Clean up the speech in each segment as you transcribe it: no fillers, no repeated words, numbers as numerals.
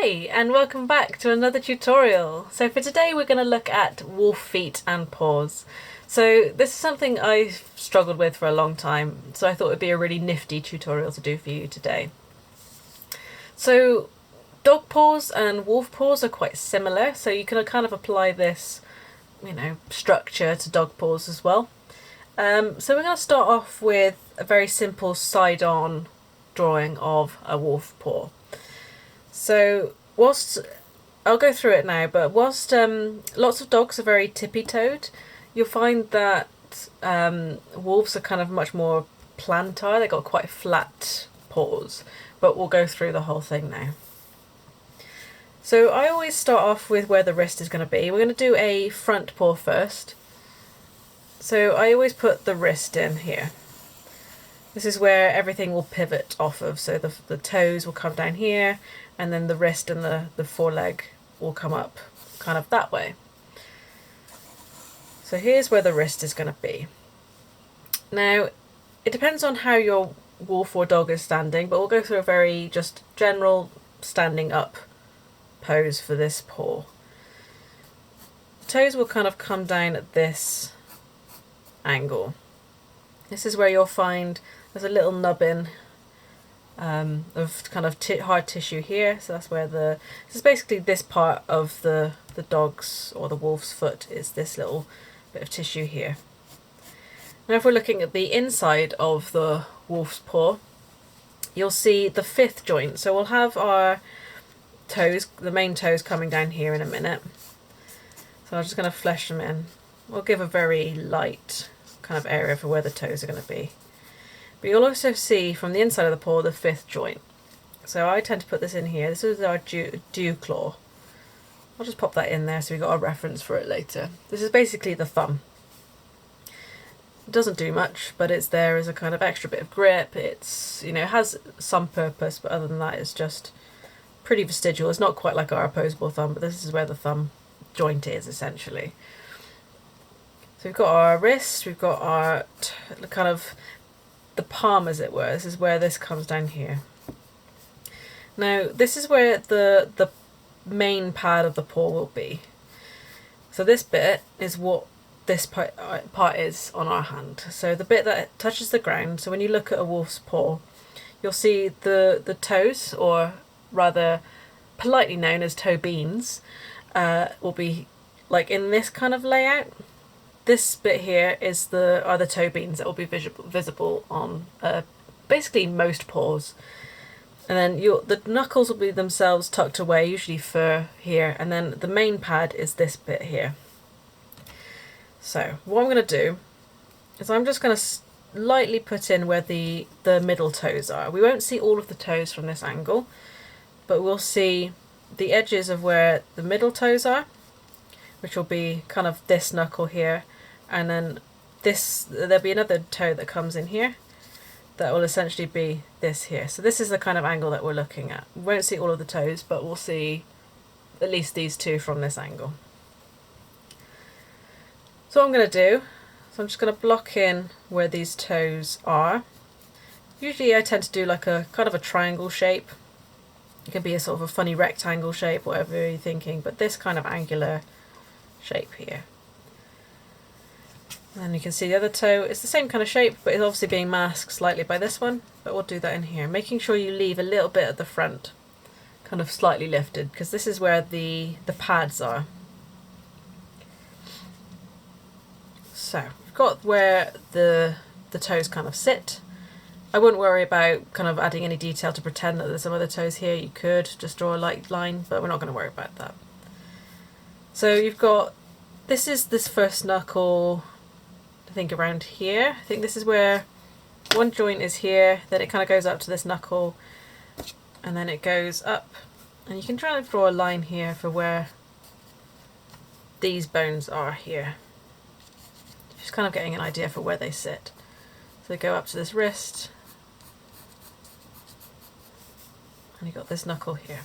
Hi and welcome back to another tutorial. So for today we're going to look at wolf feet and paws. So this is something I've struggled with for a long time, so I thought it would be a really nifty tutorial to do for you today. So dog paws and wolf paws are quite similar, so you can kind of apply this, structure to dog paws as well. So we're going to start off with a very simple side-on drawing of a wolf paw. So whilst I'll go through it now, but whilst lots of dogs are very tippy-toed, you'll find that wolves are kind of much more plantar. They've got quite flat paws, but we'll go through the whole thing now. So I always start off with where the wrist is going to be. We're going to do a front paw first. So I always put the wrist in here. This is where everything will pivot off of, so the toes will come down here, and then the wrist and the foreleg will come up kind of that way. So here's where the wrist is going to be. Now, it depends on how your wolf or dog is standing, but we'll go through a very just general standing up pose for this paw. Toes will kind of come down at this angle. This is where you'll find there's a little nubbin of kind of hard tissue here, so that's where this is basically this part of the dog's or the wolf's foot, is this little bit of tissue here. Now if we're looking at the inside of the wolf's paw, you'll see the fifth joint. So we'll have our toes, the main toes, coming down here in a minute. So I'm just going to flesh them in. We'll give a very light kind of area for where the toes are going to be. But you'll also see from the inside of the paw the fifth joint. So I tend to put this in here. This is our dew claw. I'll just pop that in there so we've got a reference for it later. This is basically the thumb. It doesn't do much, but it's there as a kind of extra bit of grip. It's, it has some purpose, but other than that it's just pretty vestigial. It's not quite like our opposable thumb, but this is where the thumb joint is essentially. So we've got our wrist, we've got our kind of the palm, as it were. This is where this comes down here. Now this is where the main pad of the paw will be. So this bit is what this part is on our hand. So the bit that touches the ground, so when you look at a wolf's paw, you'll see the toes, or rather politely known as toe beans, will be like in this kind of layout. This bit here are the toe beans that will be visible on basically most paws. And then the knuckles will be themselves tucked away, usually fur here, and then the main pad is this bit here. So what I'm going to do is I'm just going to lightly put in where the middle toes are. We won't see all of the toes from this angle, but we'll see the edges of where the middle toes are, which will be kind of this knuckle here, and then there'll be another toe that comes in here that will essentially be this here. So this is the kind of angle that we're looking at. We won't see all of the toes, but we'll see at least these two from this angle. So what I'm going to do, so I'm just going to block in where these toes are. Usually I tend to do like a kind of a triangle shape. It can be a sort of a funny rectangle shape, whatever you're thinking, but this kind of angular shape here. And then you can see the other toe, it's the same kind of shape, but it's obviously being masked slightly by this one, but we'll do that in here, making sure you leave a little bit at the front, kind of slightly lifted, because this is where the pads are. So we've got where the toes kind of sit. I wouldn't worry about kind of adding any detail to pretend that there's some other toes here. You could just draw a light line, but we're not going to worry about that. So you've got, this is this first knuckle, I think around here. I think this is where one joint is here, then it kind of goes up to this knuckle, and then it goes up, and you can try to draw a line here for where these bones are here. Just kind of getting an idea for where they sit. So they go up to this wrist, and you've got this knuckle here.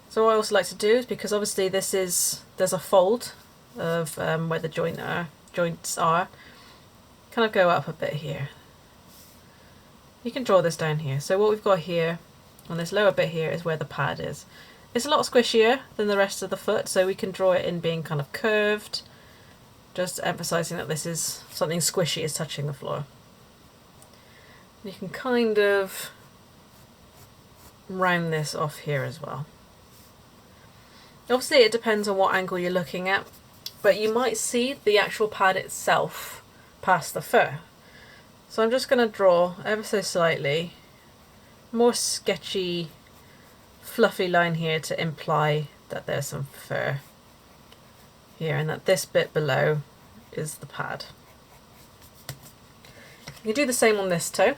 So what I also like to do is, because obviously there's a fold of where the joints are, kind of go up a bit here. You can draw this down here. So what we've got here on this lower bit here is where the pad is. It's a lot squishier than the rest of the foot, so we can draw it in being kind of curved, just emphasizing that this is something squishy is touching the floor. You can kind of round this off here as well. Obviously it depends on what angle you're looking at, but you might see the actual pad itself past the fur. So I'm just going to draw ever so slightly, more sketchy, fluffy line here to imply that there's some fur here and that this bit below is the pad. You can do the same on this toe.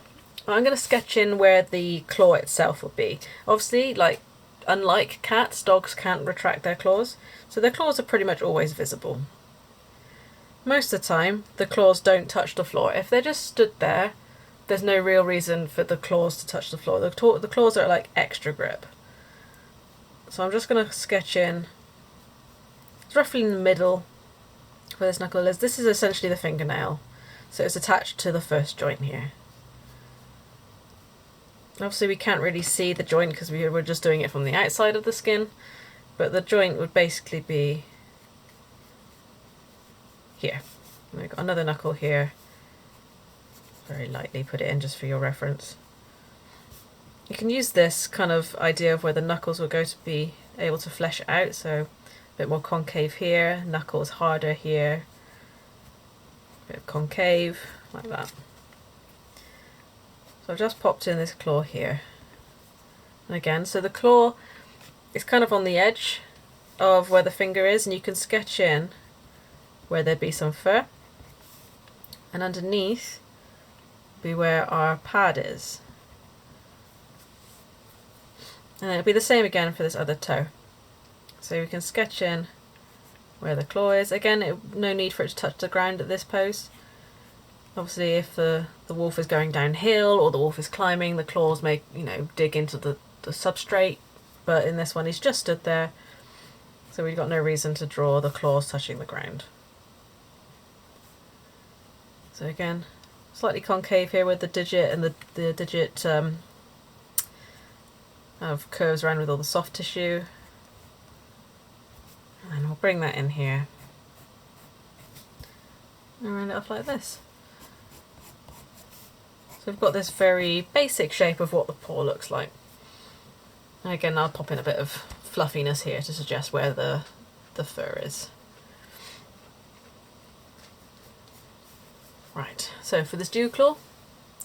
I'm going to sketch in where the claw itself will be. Obviously, like unlike cats, dogs can't retract their claws, so their claws are pretty much always visible. Most of the time, the claws don't touch the floor. If they're just stood there, there's no real reason for the claws to touch the floor. The claws are like extra grip. So I'm just going to sketch in, it's roughly in the middle where this knuckle is. This is essentially the fingernail, so it's attached to the first joint here. Obviously we can't really see the joint because we were just doing it from the outside of the skin, but the joint would basically be here. And we've got another knuckle here. Very lightly put it in just for your reference. You can use this kind of idea of where the knuckles will go to be able to flesh out, so a bit more concave here, knuckles harder here, a bit of concave, like that. So I've just popped in this claw here. And again, so the claw is kind of on the edge of where the finger is, and you can sketch in where there'd be some fur, and underneath be where our pad is. And it'll be the same again for this other toe. So we can sketch in where the claw is. Again, no need for it to touch the ground at this pose. Obviously if the wolf is going downhill or the wolf is climbing, the claws may, dig into the substrate, but in this one he's just stood there, so we've got no reason to draw the claws touching the ground. So again, slightly concave here with the digit, and the digit kind of curves around with all the soft tissue. And we'll bring that in here and round it off like this. So we've got this very basic shape of what the paw looks like. And again, I'll pop in a bit of fluffiness here to suggest where the fur is. Right, so for this dew claw,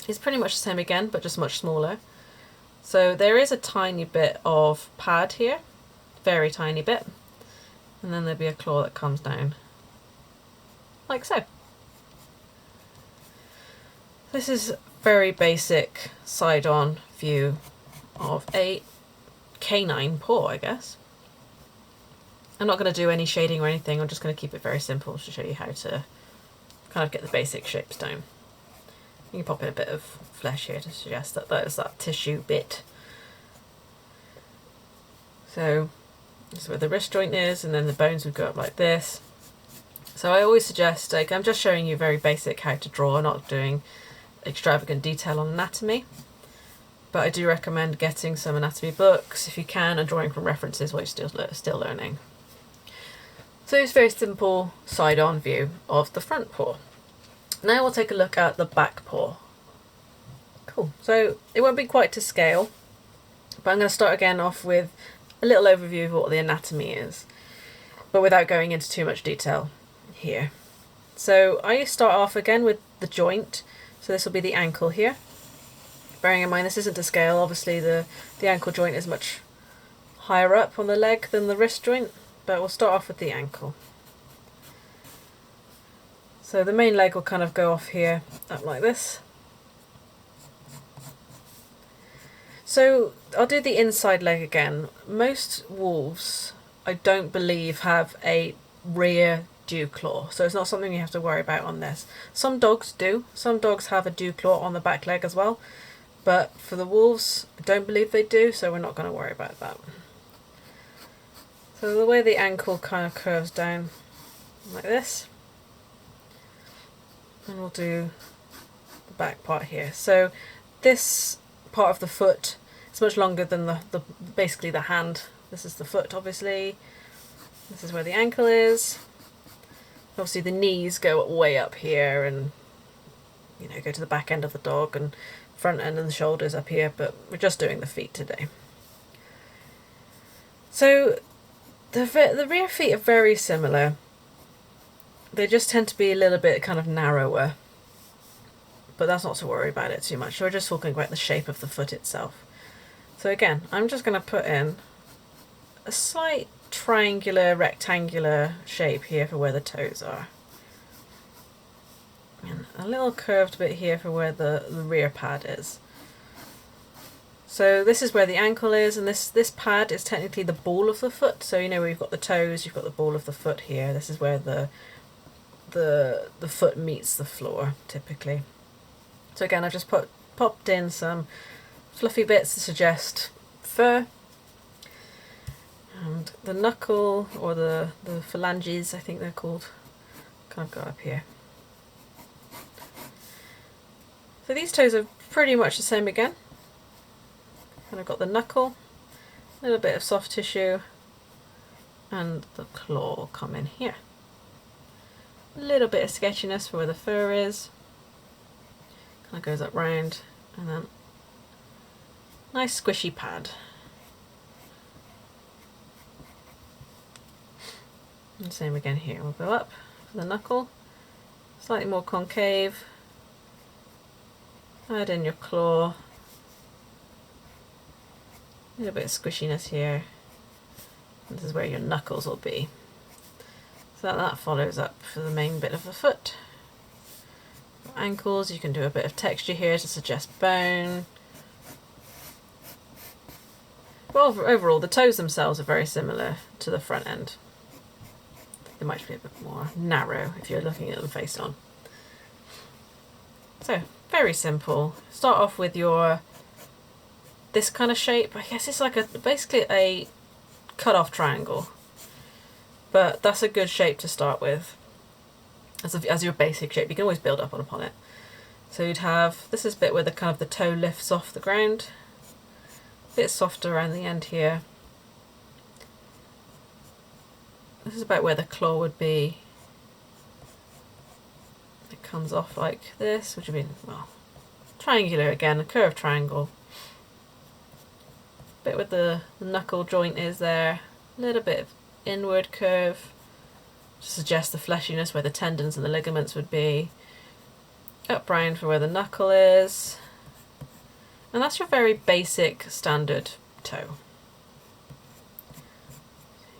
it's pretty much the same again, but just much smaller. So there is a tiny bit of pad here, very tiny bit, and then there'll be a claw that comes down, like so. This is very basic side-on view of a canine paw, I guess. I'm not going to do any shading or anything, I'm just going to keep it very simple to show you how to kind of get the basic shapes down. You can pop in a bit of flesh here to suggest that that is that tissue bit. So this is where the wrist joint is, and then the bones would go up like this. So I always suggest, like, I'm just showing you very basic how to draw, not doing extravagant detail on anatomy. But I do recommend getting some anatomy books if you can, and drawing from references while you're still learning. So it's a very simple side-on view of the front paw. Now we'll take a look at the back paw. Cool, so it won't be quite to scale, but I'm going to start again off with a little overview of what the anatomy is, but without going into too much detail here. So I start off again with the joint, so this will be the ankle here. Bearing in mind this isn't to scale, obviously the ankle joint is much higher up on the leg than the wrist joint, but we'll start off with the ankle. So the main leg will kind of go off here, up like this. So I'll do the inside leg again. Most wolves, I don't believe, have a rear dew claw, so it's not something you have to worry about on this. Some dogs do. Some dogs have a dew claw on the back leg as well, but for the wolves, I don't believe they do, so we're not going to worry about that. So the way the ankle kind of curves down like this, and we'll do the back part here. So this part of the foot It's much longer than the basically the hand. This is the foot, obviously. This is where the ankle is. Obviously the knees go way up here and, you know, go to the back end of the dog, and front end and the shoulders up here, but we're just doing the feet today. So the rear feet are very similar. They just tend to be a little bit kind of narrower, but that's not to worry about it too much. So we're just talking about the shape of the foot itself. So again, I'm just going to put in a slight triangular, rectangular shape here for where the toes are. And a little curved bit here for where the rear pad is. So this is where the ankle is, and this pad is technically the ball of the foot. So you know where you've got the toes, you've got the ball of the foot here. This is where the foot meets the floor, typically. So again, I've just popped in some fluffy bits to suggest fur. And the knuckle, or the phalanges, I think they're called, kind of go up here. So these toes are pretty much the same again. And I've got the knuckle, a little bit of soft tissue, and the claw will come in here. A little bit of sketchiness for where the fur is. Kind of goes up round, and then nice squishy pad. And same again here. We'll go up for the knuckle, slightly more concave. Add in your claw. A little bit of squishiness here. This is where your knuckles will be. So that follows up for the main bit of the foot. For ankles, you can do a bit of texture here to suggest bone. Well, overall, the toes themselves are very similar to the front end. They might be a bit more narrow if you're looking at them face on. So, very simple. Start off with this kind of shape. I guess it's like basically a cut-off triangle, but that's a good shape to start with as your basic shape. You can always build up upon it. So you'd have, this is a bit where the toe lifts off the ground, a bit softer around the end here. This is about where the claw would be. It comes off like this, which would be, well, triangular again, a curved triangle. Bit where the knuckle joint is there, a little bit of inward curve to suggest the fleshiness where the tendons and the ligaments would be. Up round for where the knuckle is. And that's your very basic standard toe.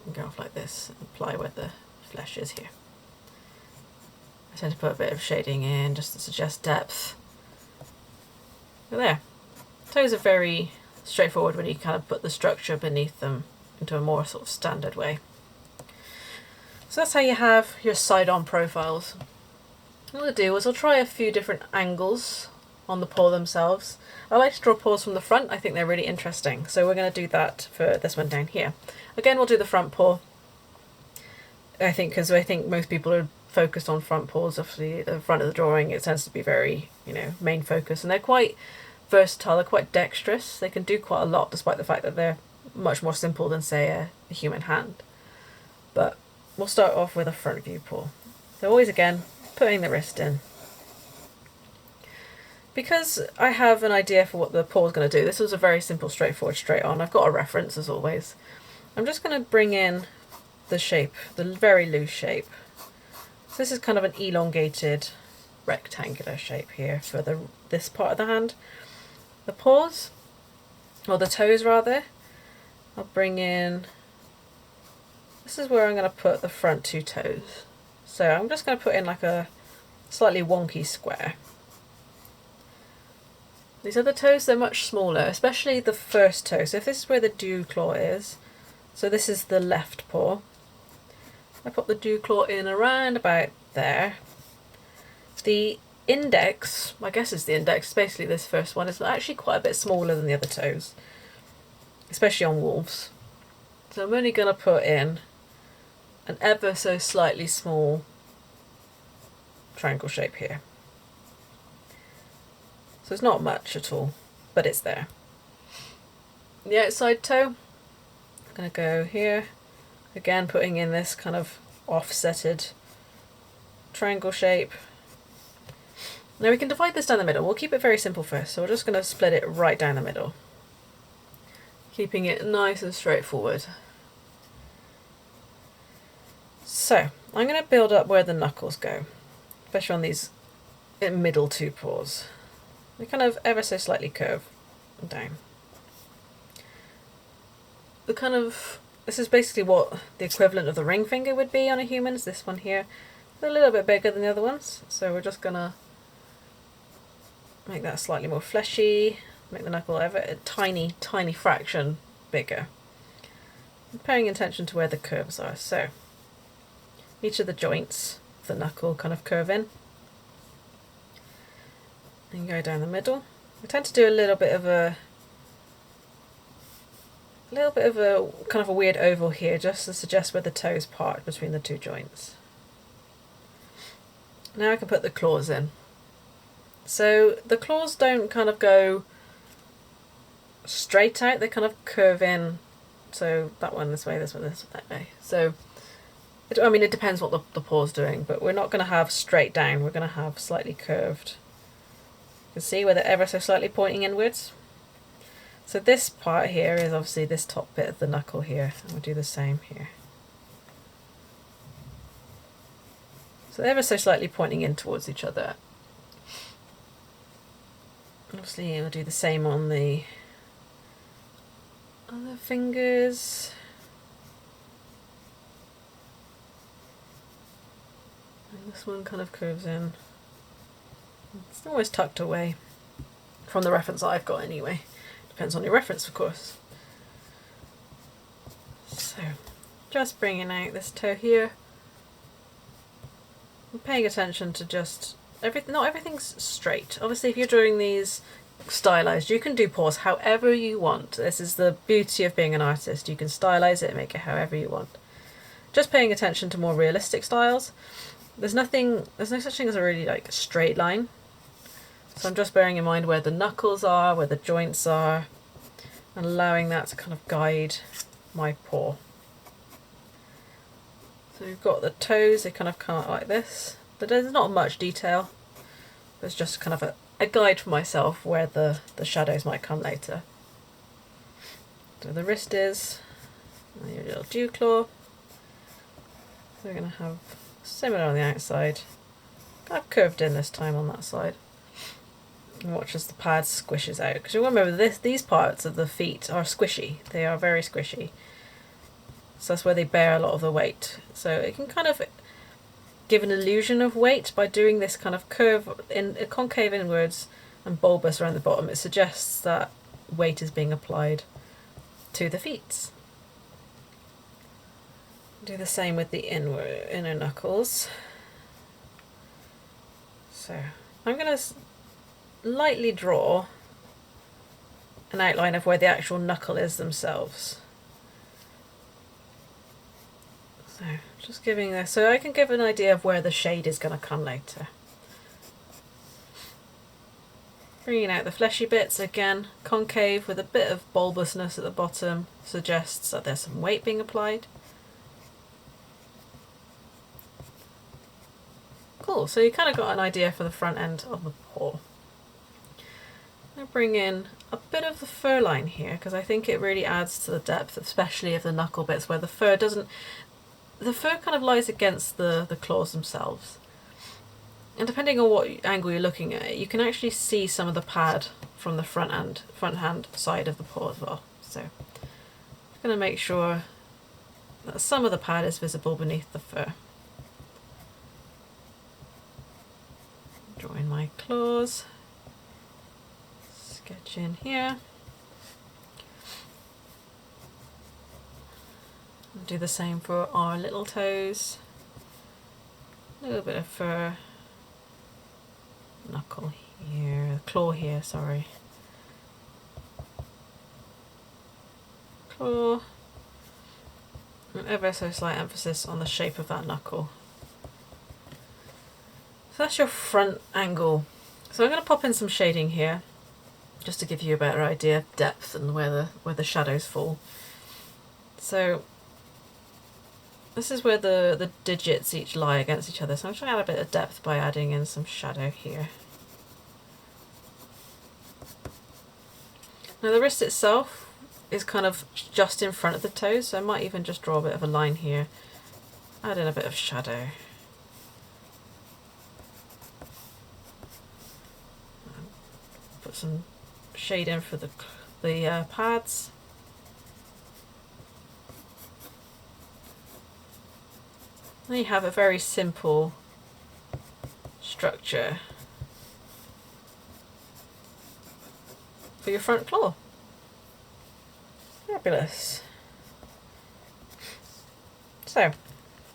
You can go off like this and apply where the flesh is here. I tend to put a bit of shading in just to suggest depth. But there. Toes are very straightforward when you kind of put the structure beneath them into a more sort of standard way. So that's how you have your side-on profiles. What I'll do is I'll try a few different angles on the paw themselves. I like to draw paws from the front. I think they're really interesting. So we're going to do that for this one down here. Again, we'll do the front paw. I think because most people are focused on front paws. Obviously, the front of the drawing, it tends to be very, main focus, and they're quite versatile. They're quite dexterous. They can do quite a lot, despite the fact that they're much more simple than, say, a human hand. But we'll start off with a front view paw. So always, again, putting the wrist in. Because I have an idea for what the paw is going to do, this was a very simple, straightforward, straight on. I've got a reference, as always. I'm just going to bring in the shape, the very loose shape. So this is kind of an elongated, rectangular shape here for this part of the hand. The paws, or the toes rather, I'll bring in, this is where I'm going to put the front two toes. So I'm just going to put in like a slightly wonky square. These other toes, they're much smaller, especially the first toe. So if this is where the dew claw is, so this is the left paw, I put the dew claw in around about there. The index, I guess is the index, basically this first one, is actually quite a bit smaller than the other toes, especially on wolves. So I'm only going to put in an ever so slightly small triangle shape here. So it's not much at all, but it's there. the outside toe. I'm going to go here, again putting in this kind of offsetted triangle shape. Now we can divide this down the middle. We'll keep it very simple first, so we're just going to split it right down the middle, keeping it nice and straightforward. So I'm going to build up where the knuckles go, especially on these middle two paws. They kind of ever so slightly curve down. This is basically what the equivalent of the ring finger would be on a human. Is this one here. It's a little bit bigger than the other ones, so we're just going to make that slightly more fleshy, make the knuckle ever a tiny, tiny fraction bigger. I'm paying attention to where the curves are, so each of the joints of the knuckle kind of curve in and go down the middle. We tend to do a little bit of a kind of a weird oval here, just to suggest where the toes part between the two joints. Now I can put the claws in. So the claws don't kind of go straight out, they kind of curve in. So that one this way, this one that way. So it depends what the paw's doing, but we're not going to have straight down, we're going to have slightly curved. You can see where they're ever so slightly pointing inwards. So this part here is obviously this top bit of the knuckle here, and we'll do the same here. So they're ever so slightly pointing in towards each other. Obviously we'll do the same on the other fingers. And this one kind of curves in. It's almost tucked away from the reference I've got anyway. Depends on your reference, of course. So just bringing out this toe here. I'm paying attention to just not everything's straight. Obviously if you're doing these stylized, you can do paws however you want. This is the beauty of being an artist. You can stylize it and make it however you want. Just paying attention to more realistic styles. There's no such thing as a really like straight line. So I'm just bearing in mind where the knuckles are, where the joints are, and allowing that to kind of guide my paw. So we've got the toes, they kind of come out like this. But there's not much detail. It's just kind of a guide for myself where the shadows might come later. So the wrist is, and your little dew claw. So we're going to have similar on the outside. Kind of curved in this time on that side. And watch as the pad squishes out. Because you remember these parts of the feet are squishy. They are very squishy. So that's where they bear a lot of the weight. So it can kind of give an illusion of weight by doing this kind of curve in a concave inwards and bulbous around the bottom. It suggests that weight is being applied to the feet. Do the same with the inner knuckles. So I'm going to lightly draw an outline of where the actual knuckle is themselves. So just giving this, so I can give an idea of where the shade is going to come later. Bringing out the fleshy bits again, concave with a bit of bulbousness at the bottom suggests that there's some weight being applied. Cool, so you kind of got an idea for the front end of the paw. I'm going to bring in a bit of the fur line here because I think it really adds to the depth, especially of the knuckle bits where the fur doesn't. The fur kind of lies against the claws themselves. And depending on what angle you're looking at, you can actually see some of the pad from the front hand side of the paw as well. So I'm going to make sure that some of the pad is visible beneath the fur. Drawing my claws. Sketch in here. Do the same for our little toes. A little bit of fur. Knuckle here, claw here, sorry. Claw. And ever so slight emphasis on the shape of that knuckle. So that's your front angle. So I'm going to pop in some shading here. just to give you a better idea of depth and where the shadows fall. So this is where the digits each lie against each other, so I'm trying to add a bit of depth by adding in some shadow here. Now the wrist itself is kind of just in front of the toes, so I might even just draw a bit of a line here, add in a bit of shadow. Put some shade in for the pads. Then you have a very simple structure for your front claw. Fabulous. So,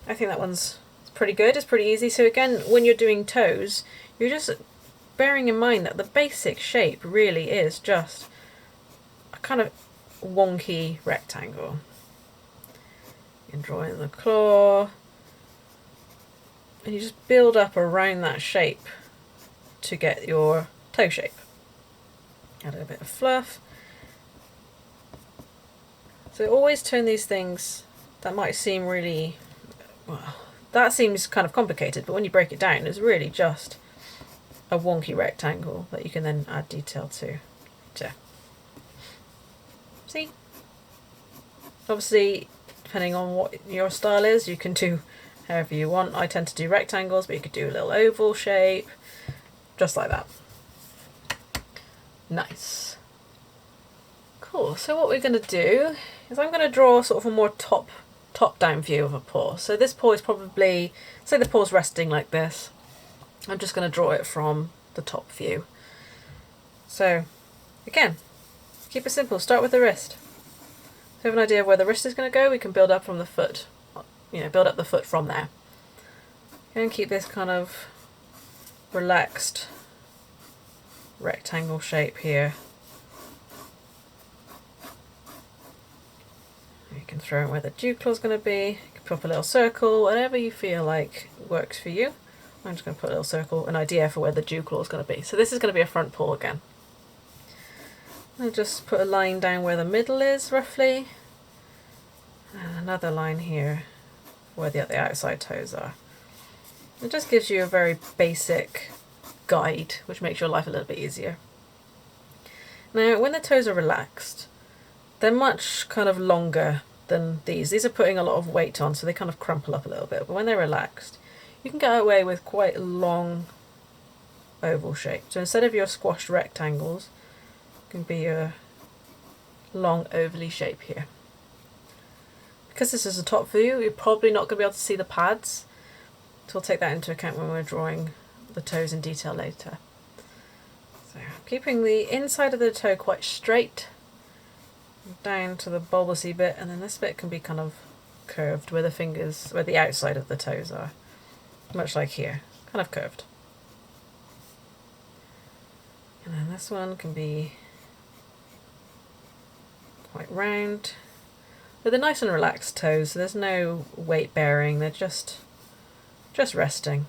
I think that one's pretty good, it's pretty easy. So again, when you're doing toes, you're just bearing in mind that the basic shape really is just a kind of wonky rectangle. You can draw in the claw, and you just build up around that shape to get your toe shape. Add a bit of fluff. So always turn these things that might seem really, well, that seems kind of complicated, but when you break it down, it's really just a wonky rectangle that you can then add detail to. See? Obviously, depending on what your style is, you can do however you want. I tend to do rectangles, but you could do a little oval shape, just like that. Nice. Cool, so what we're going to do is I'm going to draw sort of a more top-down view of a paw. So this paw is probably, say the paw's resting like this. I'm just going to draw it from the top view. So again, keep it simple, start with the wrist. So we have an idea of where the wrist is going to go, we can build up from the foot, build up the foot from there. And keep this kind of relaxed rectangle shape here. You can throw in where the dew claw is going to be, you can put up a little circle, whatever you feel like works for you. I'm just going to put a little circle, an idea for where the dew claw is going to be. So this is going to be a front paw again. I'll just put a line down where the middle is, roughly. And another line here where the outside toes are. It just gives you a very basic guide, which makes your life a little bit easier. Now, when the toes are relaxed, they're much kind of longer than these. These are putting a lot of weight on, so they kind of crumple up a little bit. But when they're relaxed, you can get away with quite a long oval shape. So instead of your squashed rectangles, it can be a long ovally shape here. Because this is a top view, you're probably not going to be able to see the pads, so we'll take that into account when we're drawing the toes in detail later. So keeping the inside of the toe quite straight, down to the bulbousy bit, and then this bit can be kind of curved where the fingers, where the outside of the toes are, much like here, kind of curved. And then this one can be quite round, with a nice and relaxed toes, so there's no weight bearing, they're just resting.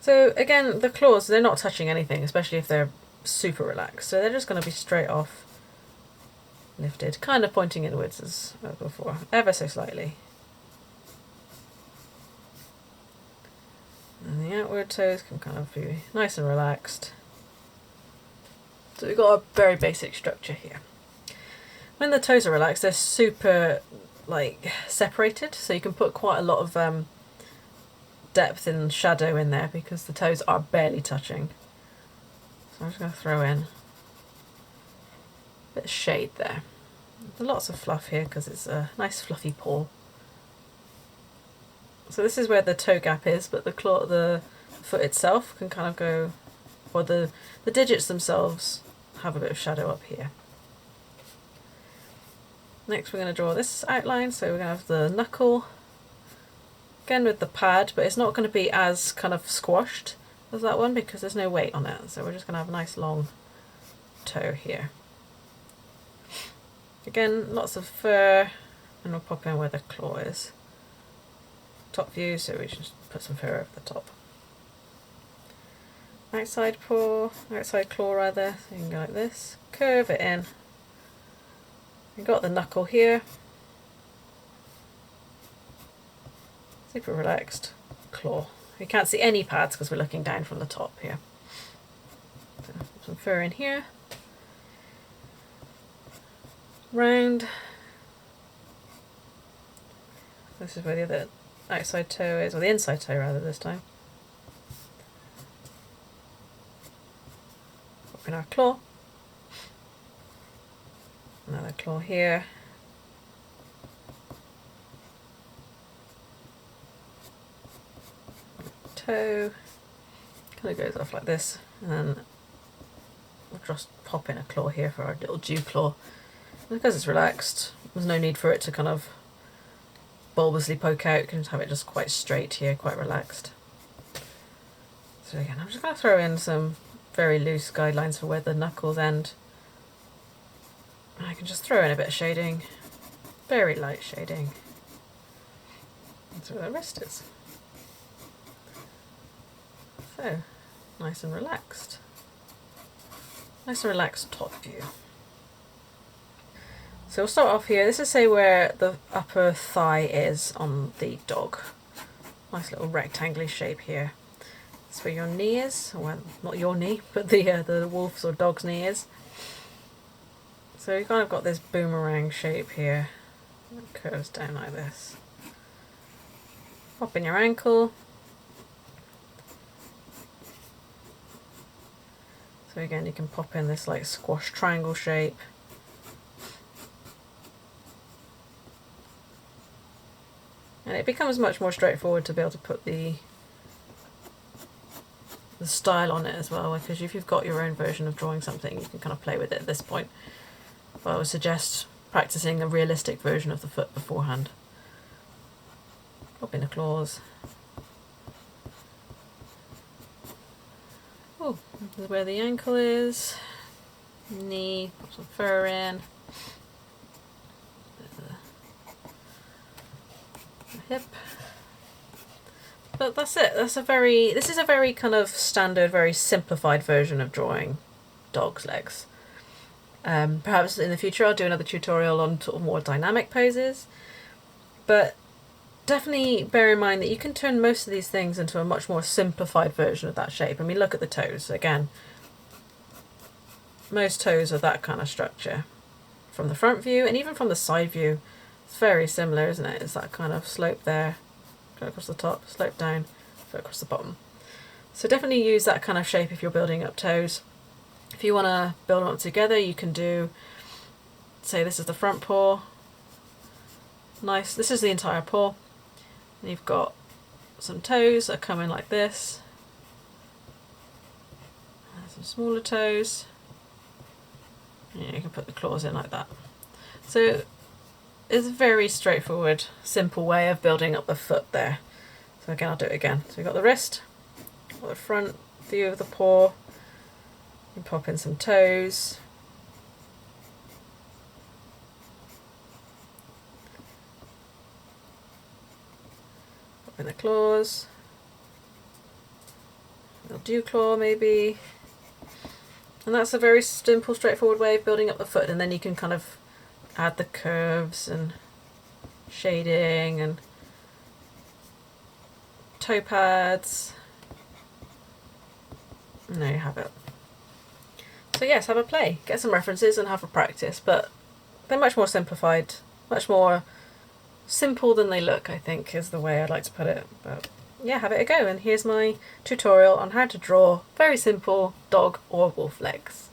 So again, the claws, they're not touching anything, especially if they're super relaxed, so they're just going to be straight off, lifted, kind of pointing inwards as before, ever so slightly. And the outward toes can kind of be nice and relaxed. So we've got a very basic structure here. When the toes are relaxed, they're super separated, so you can put quite a lot of depth and shadow in there because the toes are barely touching. So I'm just going to throw in a bit of shade there. Lots of fluff here because it's a nice fluffy paw. So this is where the toe gap is, but the foot itself can kind of go, or the digits themselves have a bit of shadow up here. Next we're going to draw this outline, so we're going to have the knuckle, again with the pad, but it's not going to be as kind of squashed as that one because there's no weight on it, so we're just going to have a nice long toe here. Again, lots of fur, and we'll pop in where the claw is. Top view, so we just put some fur over the top. outside paw, outside claw rather, so you can go like this, curve it in. You've got the knuckle here, super relaxed claw. You can't see any pads because we're looking down from the top here. So, some fur in here, round. This is where the other outside toe is, or the inside toe rather this time. Pop in our claw. Another claw here. Toe. Kind of goes off like this, and then we'll just pop in a claw here for our little dew claw. And because it's relaxed, there's no need for it to kind of bulbously poke out. You can have it just quite straight here, quite relaxed. So again, I'm just going to throw in some very loose guidelines for where the knuckles end. And I can just throw in a bit of shading, very light shading. That's where the wrist is. So, nice and relaxed. Nice and relaxed top view. So we'll start off here. This is say where the upper thigh is on the dog. Nice little rectangular shape here. That's where your knee is. Well, not your knee, but the wolf's or dog's knee is. So you've kind of got this boomerang shape here. It curves down like this. Pop in your ankle. So again, you can pop in this like squash triangle shape. And it becomes much more straightforward to be able to put the style on it as well, because if you've got your own version of drawing something, you can kind of play with it at this point. But I would suggest practicing a realistic version of the foot beforehand. Pop in the claws. Oh, this is where the ankle is. Knee, put some fur in. Hip. But that's it. This is a very kind of standard, very simplified version of drawing dog's legs. Perhaps in the future I'll do another tutorial on sort of more dynamic poses, but definitely bear in mind that you can turn most of these things into a much more simplified version of that shape. I mean, look at the toes again. Most toes are that kind of structure from the front view, and even from the side view. It's very similar, isn't it? It's that kind of slope there, go across the top, slope down, go across the bottom. So definitely use that kind of shape if you're building up toes. If you want to build them up together, you can do, say this is the front paw. Nice, this is the entire paw. And you've got some toes that come in like this. And some smaller toes. And you can put the claws in like that. So it's a very straightforward, simple way of building up the foot there. So again, I'll do it again. So we've got the wrist, got the front view of the paw. You pop in some toes. Pop in the claws. A little dew claw maybe. And that's a very simple, straightforward way of building up the foot, and then you can kind of add the curves and shading and toe pads. And there you have it. So yes, have a play, get some references and have a practice, but they're much more simplified, much more simple than they look, I think is the way I'd like to put it. But yeah, have it a go, and here's my tutorial on how to draw very simple dog or wolf legs.